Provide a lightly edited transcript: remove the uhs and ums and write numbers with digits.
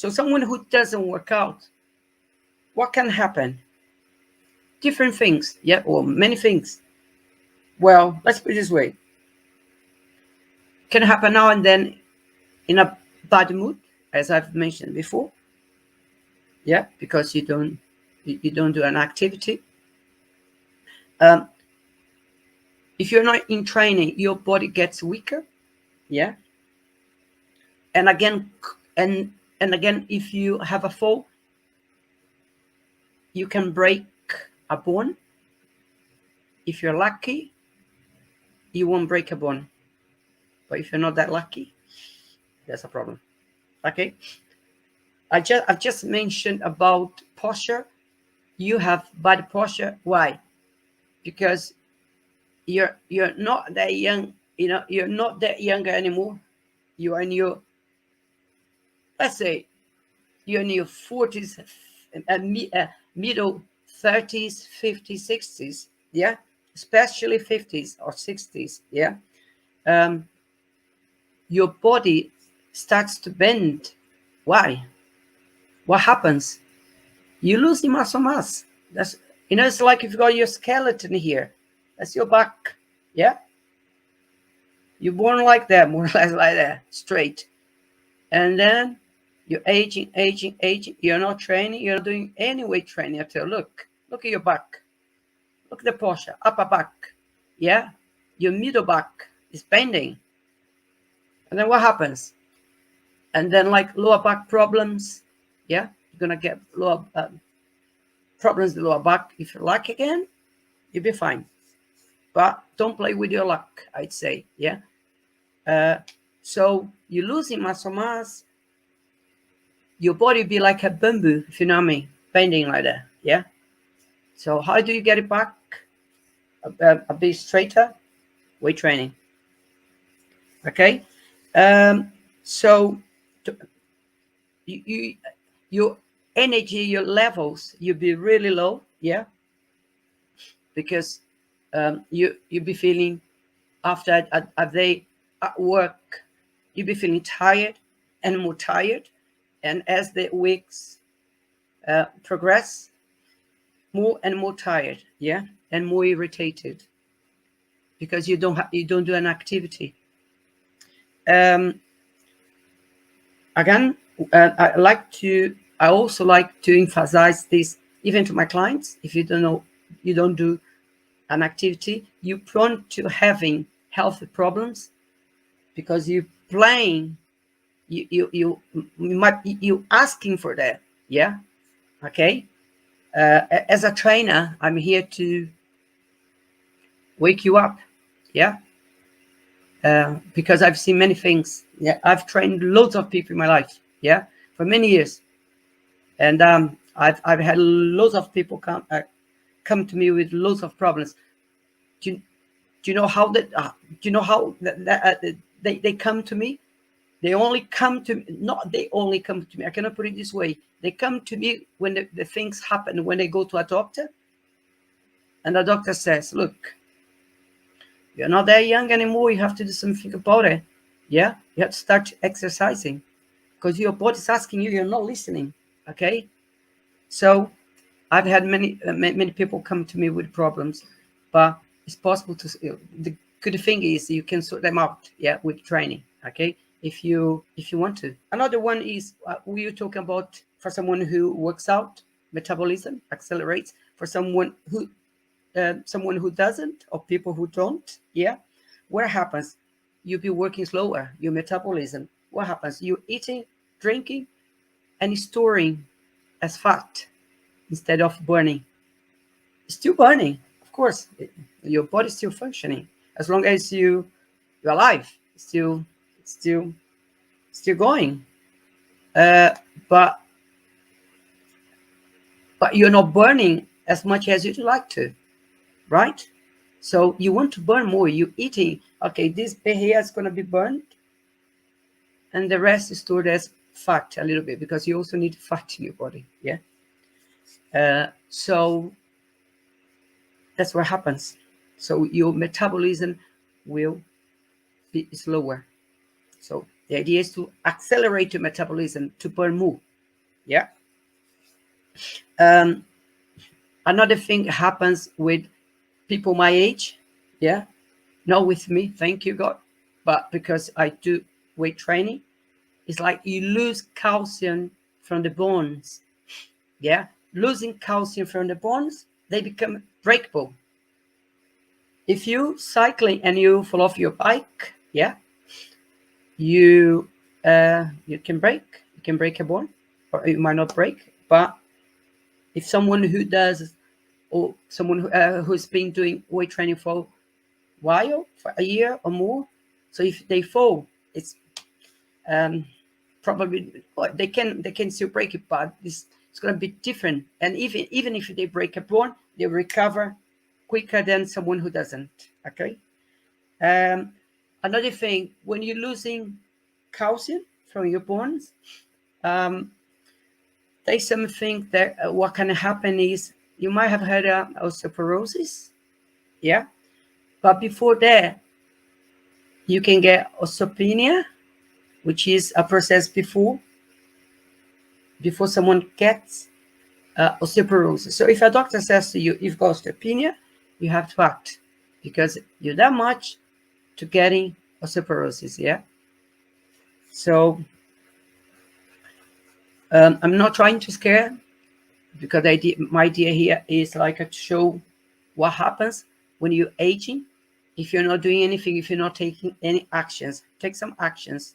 So someone who doesn't work out, what can happen? Different things, yeah, or many things. Well, let's put it this way. Can happen now and then in a bad mood, as I've mentioned before. Yeah, because you don't do an activity. If you're not in training, your body gets weaker. Yeah. And again, if you have a fall, you can break a bone. If you're lucky, you won't break a bone. But if you're not that lucky, there's a problem. Okay. I've just mentioned about posture. You have bad posture. Why? Because you're not that young. You're not that younger anymore. You are in your, let's say, you're in your 40s, middle 30s, 50s, 60s. Yeah, especially 50s or 60s. Yeah, your body starts to bend. Why? What happens? You lose the muscle mass. That's, it's like if you got your skeleton here. That's your back. Yeah. You're born like that, more or less like that, straight. And then you're aging. You're not training. You're not doing any weight training at all. Look at your back. Look at the posture, upper back. Yeah. Your middle back is bending. And then what happens? And then like lower back problems. Yeah. You're going to get lower problems with the lower back. If you're lucky again, you'll be fine. But don't play with your luck, I'd say. Yeah. So you're losing muscle mass. Your body be like a bamboo, if you know what I mean, bending like that. Yeah. So how do you get it back a bit straighter? Weight training. Okay. So your energy, your levels, you'll be really low. Yeah. Because you'll be feeling after a day at work, you'll be feeling tired and more tired. And as the weeks progress, more and more tired, yeah, and more irritated because you don't do an activity. Again, I also like to emphasize this even to my clients. If you don't do an activity, you're prone to having health problems because you're playing. You asking for that, yeah. Okay. As a trainer, I'm here to wake you up, yeah. Because I've seen many things. Yeah, I've trained loads of people in my life, yeah, for many years, and I've had loads of people come to me with loads of problems. Do you know how that? Do you know how they come to me? They only come to me. Not they only come to me. I cannot put it this way. They come to me when the things happen. When they go to a doctor, and the doctor says, "Look, you're not that young anymore. You have to do something about it. Yeah, you have to start exercising because your body's asking you. You're not listening. Okay." So I've had many people come to me with problems, but it's possible to. The good thing is you can sort them out. Yeah, with training. Okay, if you want to. Another one is we were talking about for someone who works out, metabolism accelerates. For someone who doesn't, or people who don't, yeah, what happens? You'll be working slower, your metabolism. What happens? You're eating, drinking, and storing as fat instead of burning. Still burning, of course. Your body's still functioning as long as you're alive. Still going. But you're not burning as much as you'd like to, right? So you want to burn more. You're eating, okay, this bit here is going to be burned, and the rest is stored as fat a little bit because you also need fat in your body. Yeah. So that's what happens. So your metabolism will be slower. So the idea is to accelerate your metabolism to burn more. Yeah. Another thing happens with people my age. Yeah. Not with me, thank you God, but because I do weight training, it's like you lose calcium from the bones. Yeah. Losing calcium from the bones, they become breakable. If you cycling and you fall off your bike, yeah, you can break. You can break a bone, or you might not break. But if someone who does, or someone who's been doing weight training for a while, for a year or more, so if they fall, it's um, probably, well, they can still break it, but it's going to be different. And even if they break a bone, they recover quicker than someone who doesn't. Okay. Um, Another thing, when you're losing calcium from your bones, um, there's something that what can happen is you might have had osteoporosis, yeah, but before that, you can get osteopenia, which is a process before someone gets osteoporosis. So if a doctor says to you, you've got osteopenia, you have to act because you're that much to getting osteoporosis, yeah. So I'm not trying to scare, because my idea here is like to show what happens when you're aging. If you're not doing anything, if you're not taking any actions, take some actions.